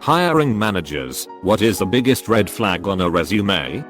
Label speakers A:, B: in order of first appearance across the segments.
A: Hiring managers, what is the biggest red flag on a resume?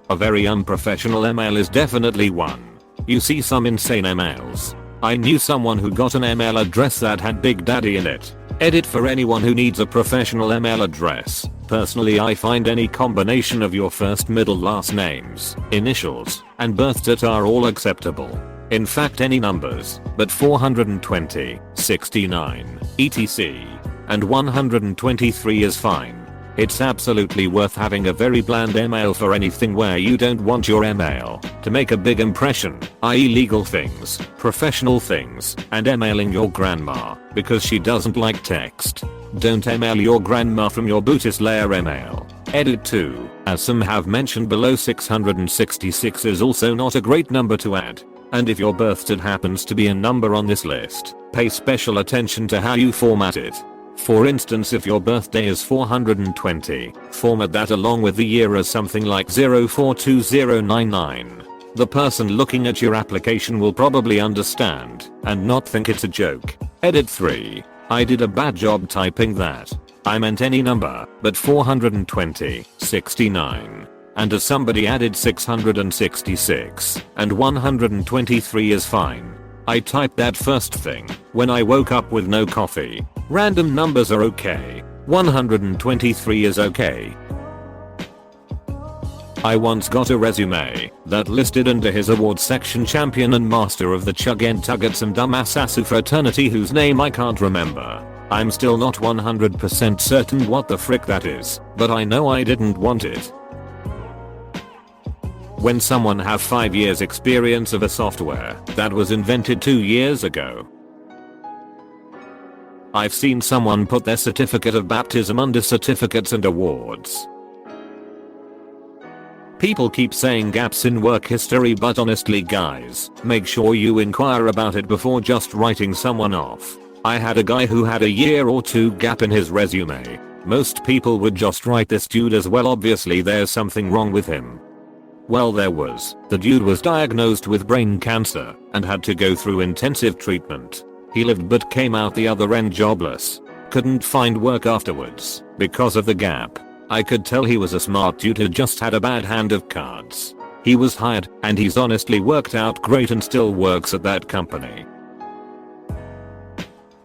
A: A very unprofessional email is definitely one. You see some insane emails. I knew someone who got an email address that had Big Daddy in it. Edit for anyone who needs a professional email address. Personally, I find any combination of your first, middle, last names, initials, and birth date are all acceptable. In fact, any numbers, but 420, 69, etc. and 123 is fine. It's absolutely worth having a very bland email for anything where you don't want your email to make a big impression, i.e. legal things, professional things, and emailing your grandma because she doesn't like text. Don't email your grandma from your Buddhist layer email. Edit 2, as some have mentioned below, 666 is also not a great number to add. And if your birthday happens to be a number on this list, pay special attention to how you format it. For instance, if your birthday is 420, format that along with the year as something like 042099. The person looking at your application will probably understand and not think it's a joke. Edit 3. I did a bad job typing that. I meant any number, but 420, 69. And as somebody added 666, and 123 is fine. I typed that first thing when I woke up with no coffee. Random numbers are okay. 123 is okay. I once got a resume that listed under his awards section champion and master of the Chuggen Tuggets and Dumassasu fraternity, whose name I can't remember. I'm still not 100% certain what the frick that is, but I know I didn't want it. When someone have 5 years experience of a software that was invented 2 years ago. I've seen someone put their certificate of baptism under certificates and awards. People keep saying gaps in work history, but honestly guys, make sure you inquire about it before just writing someone off. I had a guy who had a year or two gap in his resume. Most people would just write, this dude as well, obviously there's something wrong with him. Well, there was. The dude was diagnosed with brain cancer and had to go through intensive treatment. He lived but came out the other end jobless. Couldn't find work afterwards because of the gap. I could tell he was a smart dude who just had a bad hand of cards. He was hired and he's honestly worked out great and still works at that company.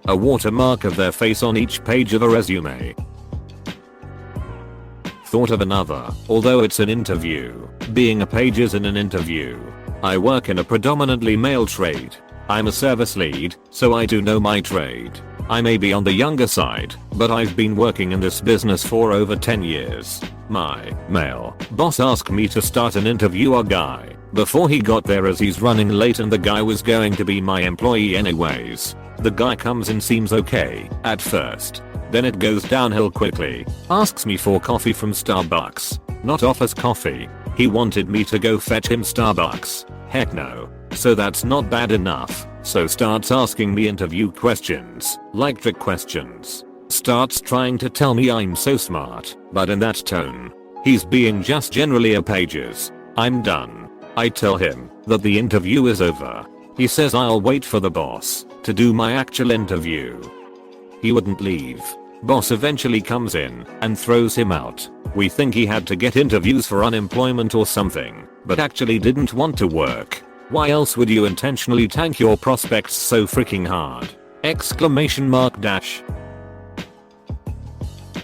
A: A watermark of their face on each page of a resume. Thought of another, although it's an interview. Being a page is in an interview. I work in a predominantly male trade. I'm a service lead, so I do know my trade. I may be on the younger side, but I've been working in this business for over 10 years. My male boss asked me to start an interview a guy before he got there, as he's running late and the guy was going to be my employee anyways. The guy comes in, seems okay at first. Then it goes downhill quickly. Asks me for coffee from Starbucks. Not office coffee. He wanted me to go fetch him Starbucks. Heck no. So that's not bad enough. So starts asking me interview questions, like trick questions. Starts trying to tell me I'm so smart, but in that tone. He's being just generally a pages. I'm done. I tell him that the interview is over. He says I'll wait for the boss to do my actual interview. He wouldn't leave. Boss eventually comes in and throws him out. We think he had to get interviews for unemployment or something, but actually didn't want to work. Why else would you intentionally tank your prospects so freaking hard? Exclamation mark dash.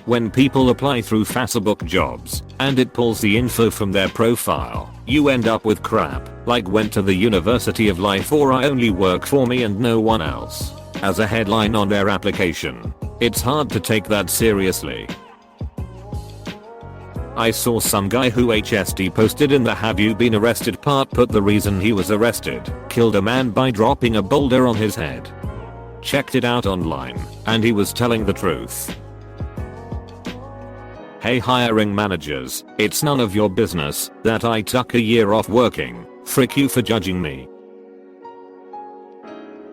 A: When people apply through Facebook jobs and it pulls the info from their profile, you end up with crap like went to the University of Life or I only work for me and no one else as a headline on their application. It's hard to take that seriously. I saw some guy who HSD posted in the "have you been arrested" part, put the reason he was arrested: killed a man by dropping a boulder on his head. Checked it out online, and he was telling the truth. Hey hiring managers, it's none of your business that I took a year off working. Frick you for judging me.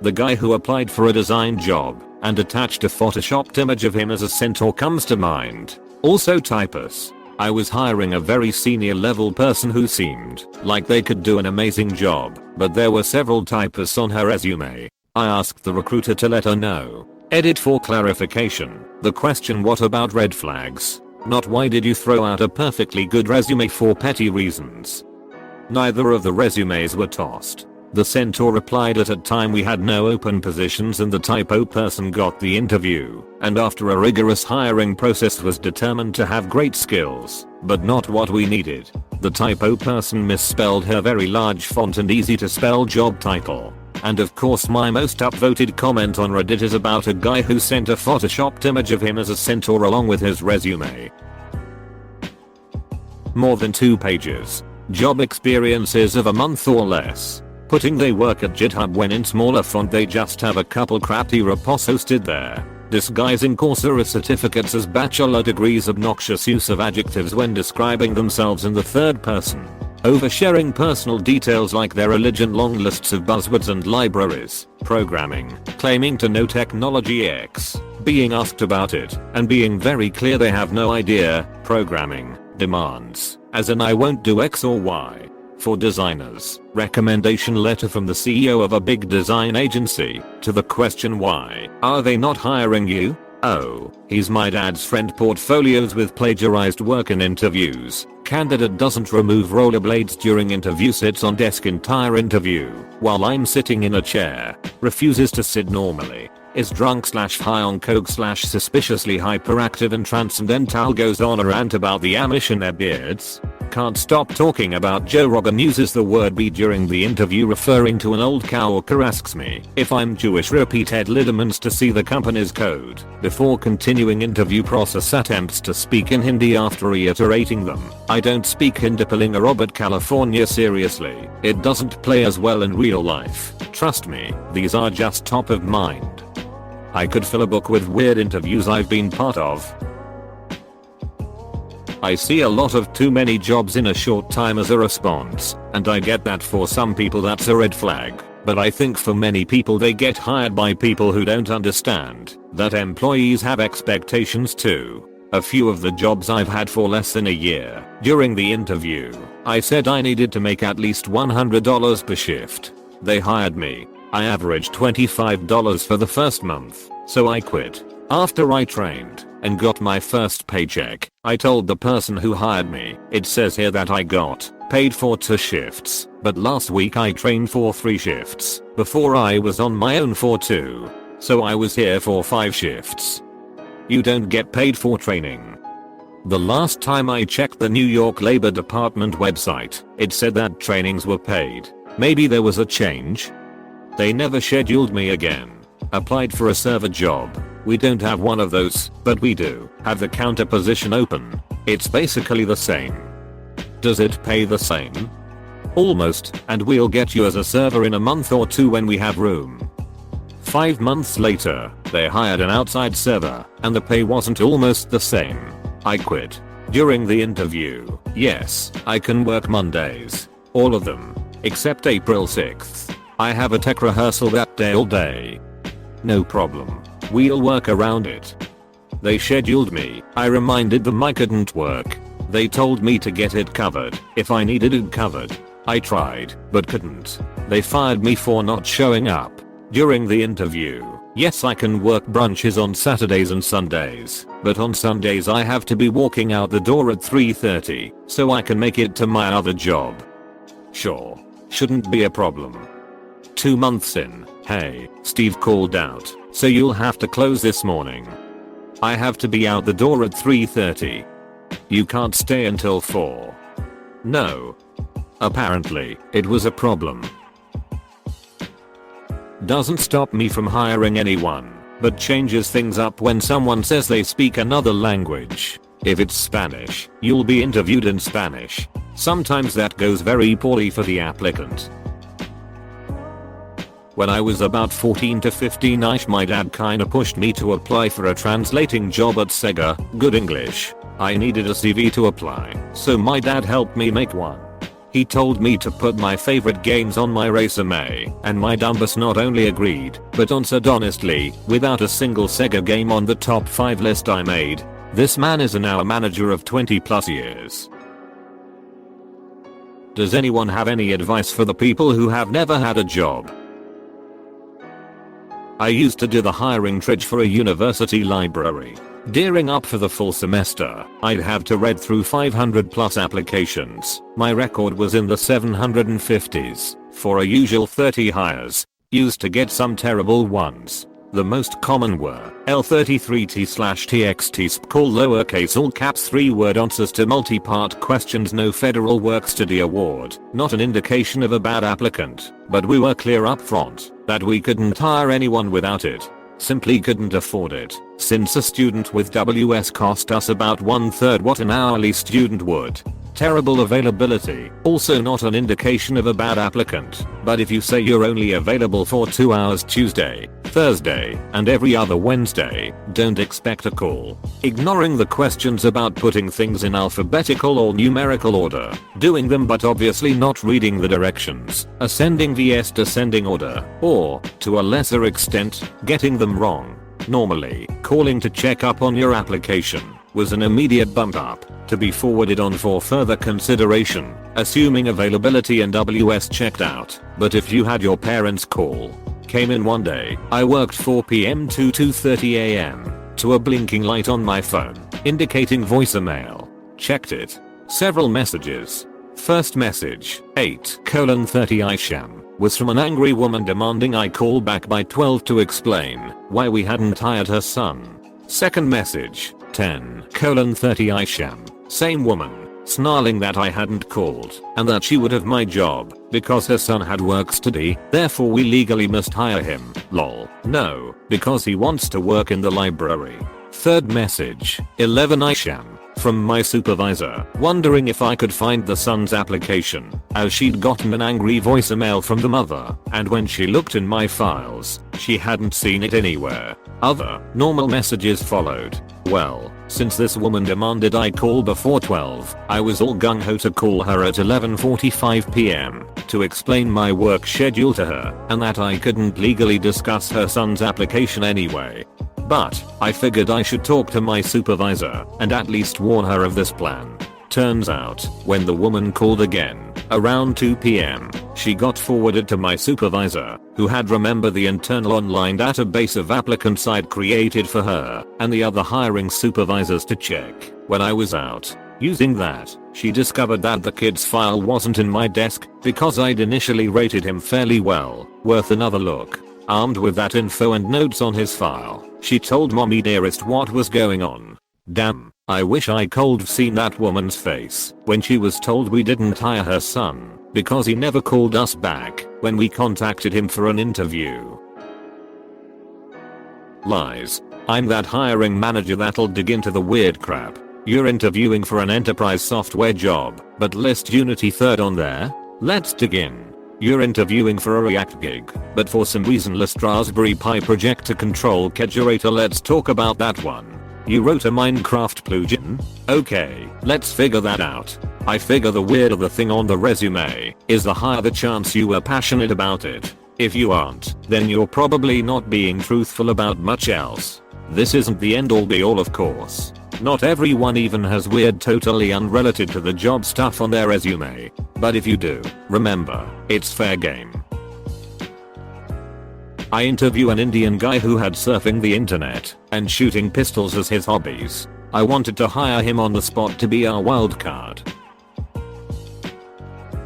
A: The guy who applied for a design job and attached a photoshopped image of him as a centaur comes to mind. Also typus. I was hiring a very senior level person who seemed like they could do an amazing job, but there were several typos on her resume. I asked the recruiter to let her know. Edit for clarification. The question what about red flags? Not why did you throw out a perfectly good resume for petty reasons. Neither of the resumes were tossed. The centaur replied at a time we had no open positions and the typo person got the interview, and after a rigorous hiring process was determined to have great skills, but not what we needed. The typo person misspelled her very large font and easy to spell job title. And of course my most upvoted comment on Reddit is about a guy who sent a photoshopped image of him as a centaur along with his resume. More than 2 pages. Job experiences of a month or less. Putting they work at GitHub when in smaller font they just have a couple crappy repos hosted there. Disguising Coursera certificates as bachelor degrees. Obnoxious use of adjectives when describing themselves in the third person. Oversharing personal details like their religion. Long lists of buzzwords and libraries. Programming. Claiming to know technology X. Being asked about it and being very clear they have no idea. Programming. Demands. As in I won't do X or Y. For designers, recommendation letter from the CEO of a big design agency to the question why are they not hiring you? Oh, he's my dad's friend. Portfolios with plagiarized work in interviews. Candidate doesn't remove rollerblades during interview, sits on desk entire interview while I'm sitting in a chair, refuses to sit normally, is drunk/high on coke/suspiciously hyperactive and transcendental. Goes on a rant about the Amish and their beards. Can't stop talking about Joe Rogan. Uses the word "b" during the interview referring to an old coworker. Asks me if I'm Jewish. Repeat Ed Liddemans to see the company's code before continuing interview process. Attempts to speak in Hindi after reiterating them. I don't speak Hindi. Pulling a Robert California. Seriously, it doesn't play as well in real life. Trust me, these are just top of mind. I could fill a book with weird interviews I've been part of. I see a lot of too many jobs in a short time as a response, and I get that for some people that's a red flag, but I think for many people they get hired by people who don't understand that employees have expectations too. A few of the jobs I've had for less than a year. During the interview, I said I needed to make at least $100 per shift. They hired me. I averaged $25 for the first month, so I quit. After I trained and got my first paycheck, I told the person who hired me, it says here that I got paid for 2 shifts, but last week I trained for 3 shifts before I was on my own for 2. So I was here for 5 shifts. You don't get paid for training. The last time I checked the New York Labor Department website, it said that trainings were paid. Maybe there was a change? They never scheduled me again. Applied for a server job. We don't have one of those, but we do have the counter position open. It's basically the same. Does it pay the same? Almost, and we'll get you as a server in a month or 2 when we have room. 5 months later, they hired an outside server, and the pay wasn't almost the same. I quit. During the interview, yes, I can work Mondays. All of them. Except April 6th. I have a tech rehearsal that day all day. No problem. We'll work around it. They scheduled me. I reminded them I couldn't work. They told me to get it covered if I needed it covered. I tried, but couldn't. They fired me for not showing up. During the interview, yes, I can work brunches on Saturdays and Sundays, but on Sundays I have to be walking out the door at 3:30 so I can make it to my other job. Sure. Shouldn't be a problem. 2 months in, hey, Steve called out, so you'll have to close this morning. I have to be out the door at 3:30. You can't stay until 4. No. Apparently, it was a problem. Doesn't stop me from hiring anyone, but changes things up when someone says they speak another language. If it's Spanish, you'll be interviewed in Spanish. Sometimes that goes very poorly for the applicant. When I was about 14 to 15ish, my dad kinda pushed me to apply for a translating job at Sega. Good English. I needed a CV to apply, so my dad helped me make one. He told me to put my favorite games on my resume, and my dumbass not only agreed, but answered honestly, without a single Sega game on the top 5 list I made. This man is now a manager of 20 plus years. Does anyone have any advice for the people who have never had a job? I used to do the hiring tridge for a university library. Gearing up for the full semester, I'd have to read through 500 plus applications. My record was in the 750s for a usual 30 hires. Used to get some terrible ones. The most common were L33T/TXT call lowercase all caps 3-word answers to multi-part questions, no federal work study award. Not an indication of a bad applicant, but we were clear up front that we couldn't hire anyone without it. Simply couldn't afford it, since a student with WS cost us about 1/3 what an hourly student would. Terrible availability, also not an indication of a bad applicant, but if you say you're only available for 2 hours Tuesday, Thursday, and every other Wednesday, don't expect a call. Ignoring the questions about putting things in alphabetical or numerical order, doing them but obviously not reading the directions, ascending vs descending order, or, to a lesser extent, getting them wrong. Normally, calling to check up on your application was an immediate bump up to be forwarded on for further consideration, assuming availability and WS checked out. But if you had your parents call, came in one day, I worked 4 p.m. to 2:30 a.m. to a blinking light on my phone, indicating voicemail. Checked it. Several messages. First message, 8:30 Isham, was from an angry woman demanding I call back by 12 to explain why we hadn't hired her son. Second message, 10:30 Isham, same woman, snarling that I hadn't called and that she would have my job because her son had work study, therefore we legally must hire him. Lol. No, because he wants to work in the library. Third message, 11 Isham, from my supervisor, wondering if I could find the son's application, as she'd gotten an angry voicemail from the mother, and when she looked in my files, she hadn't seen it anywhere. Other, normal messages followed. Well, since this woman demanded I call before 12, I was all gung-ho to call her at 11:45 p.m. to explain my work schedule to her, and that I couldn't legally discuss her son's application anyway. But, I figured I should talk to my supervisor and at least warn her of this plan. Turns out, when the woman called again, around 2 p.m., she got forwarded to my supervisor, who had remembered the internal online database of applicants I'd created for her and the other hiring supervisors to check when I was out. Using that, she discovered that the kid's file wasn't in my desk because I'd initially rated him fairly well, worth another look. Armed with that info and notes on his file, she told mommy dearest what was going on. Damn, I wish I could've seen that woman's face when she was told we didn't hire her son because he never called us back when we contacted him for an interview. Lies. I'm that hiring manager that'll dig into the weird crap. You're interviewing for an enterprise software job, but list Unity third on there? Let's dig in. You're interviewing for a React gig, but for some reason list Raspberry Pi project to control Kegerator. Let's talk about that one. You wrote a Minecraft plugin? Okay, let's figure that out. I figure the weirder the thing on the resume is, the higher the chance you were passionate about it. If you aren't, then you're probably not being truthful about much else. This isn't the end all be all, of course. Not everyone even has weird totally unrelated to the job stuff on their resume. But if you do, remember, it's fair game. I interview an Indian guy who had surfing the internet and shooting pistols as his hobbies. I wanted to hire him on the spot to be our wild card.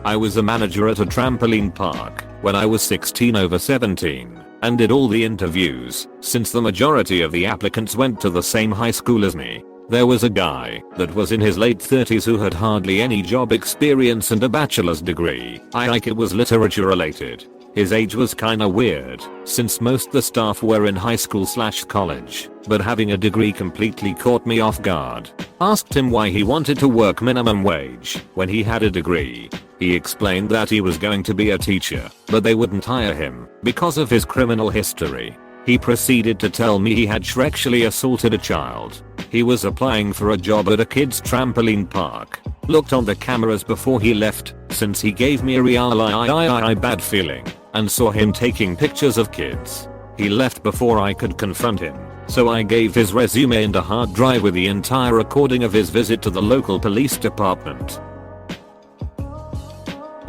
A: I was a manager at a trampoline park when I was 16 over 17 and did all the interviews since the majority of the applicants went to the same high school as me. There was a guy that was in his late 30s who had hardly any job experience and a bachelor's degree. I think it was literature related. His age was kinda weird, since most the staff were in high school/college, but having a degree completely caught me off guard. Asked him why he wanted to work minimum wage when he had a degree. He explained that he was going to be a teacher, but they wouldn't hire him because of his criminal history. He proceeded to tell me he had sexually assaulted a child. He was applying for a job at a kid's trampoline park. Looked on the cameras before he left, since he gave me a real bad feeling, and saw him taking pictures of kids. He left before I could confront him, so I gave his resume and a hard drive with the entire recording of his visit to the local police department.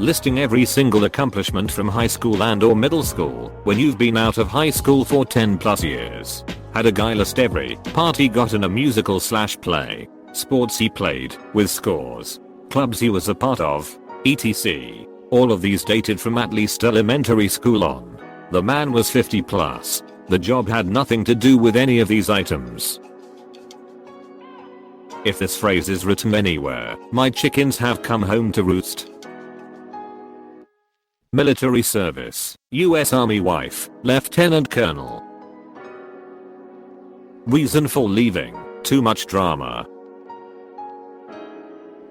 A: listing every single accomplishment from high school and or middle school when you've been out of high school for 10 plus years. Had a guy list every part he got in a musical/play, sports he played, with scores, clubs he was a part of, etc. All of these dated from at least elementary school on. The man was 50 plus. The job had nothing to do with any of these items. If this phrase is written anywhere, my chickens have come home to roost. Military service, US Army wife, Lieutenant Colonel. Reason for leaving, too much drama.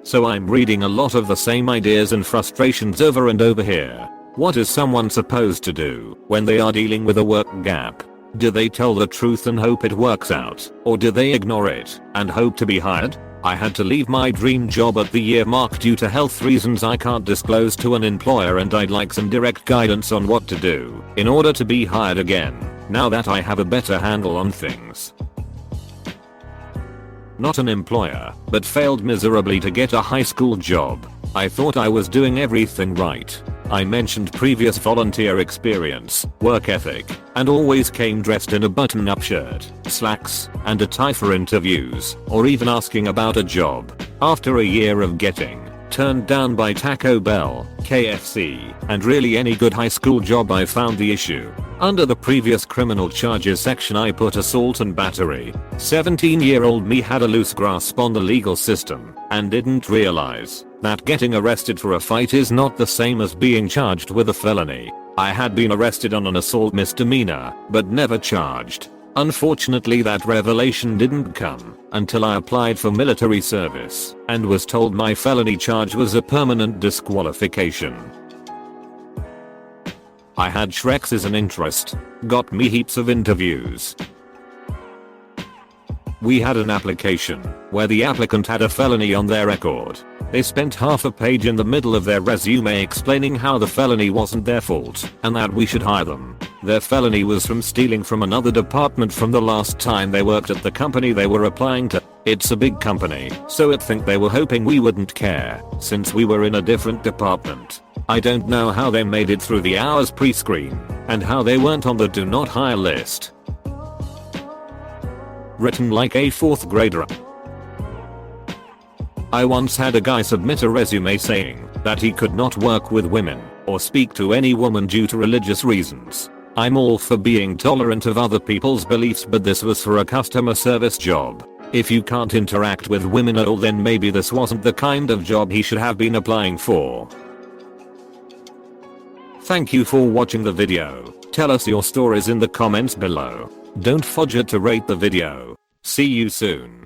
A: So I'm reading a lot of the same ideas and frustrations over and over here. What is someone supposed to do when they are dealing with a work gap? Do they tell the truth and hope it works out, or do they ignore it and hope to be hired? I had to leave my dream job at the year mark due to health reasons I can't disclose to an employer, and I'd like some direct guidance on what to do in order to be hired again, now that I have a better handle on things. Not an employer, but failed miserably to get a high school job. I thought I was doing everything right. I mentioned previous volunteer experience, work ethic, and always came dressed in a button-up shirt, slacks, and a tie for interviews, or even asking about a job. After a year of getting turned down by Taco Bell, KFC, and really any good high school job, I found the issue. Under the previous criminal charges section I put assault and battery. 17-year-old me had a loose grasp on the legal system and didn't realize that getting arrested for a fight is not the same as being charged with a felony. I had been arrested on an assault misdemeanor, but never charged. Unfortunately, that revelation didn't come until I applied for military service and was told my felony charge was a permanent disqualification. I had Shreks as an interest. Got me heaps of interviews. We had an application where the applicant had a felony on their record. They spent half a page in the middle of their resume explaining how the felony wasn't their fault and that we should hire them. Their felony was from stealing from another department from the last time they worked at the company they were applying to. It's a big company, so I'd think they were hoping we wouldn't care since we were in a different department. I don't know how they made it through the hours pre-screen and how they weren't on the do not hire list. Written like a 4th grader. I once had a guy submit a resume saying that he could not work with women or speak to any woman due to religious reasons. I'm all for being tolerant of other people's beliefs, but this was for a customer service job. If you can't interact with women at all, then maybe this wasn't the kind of job he should have been applying for. Thank you for watching the video. Tell us your stories in the comments below. Don't forget to rate the video. See you soon.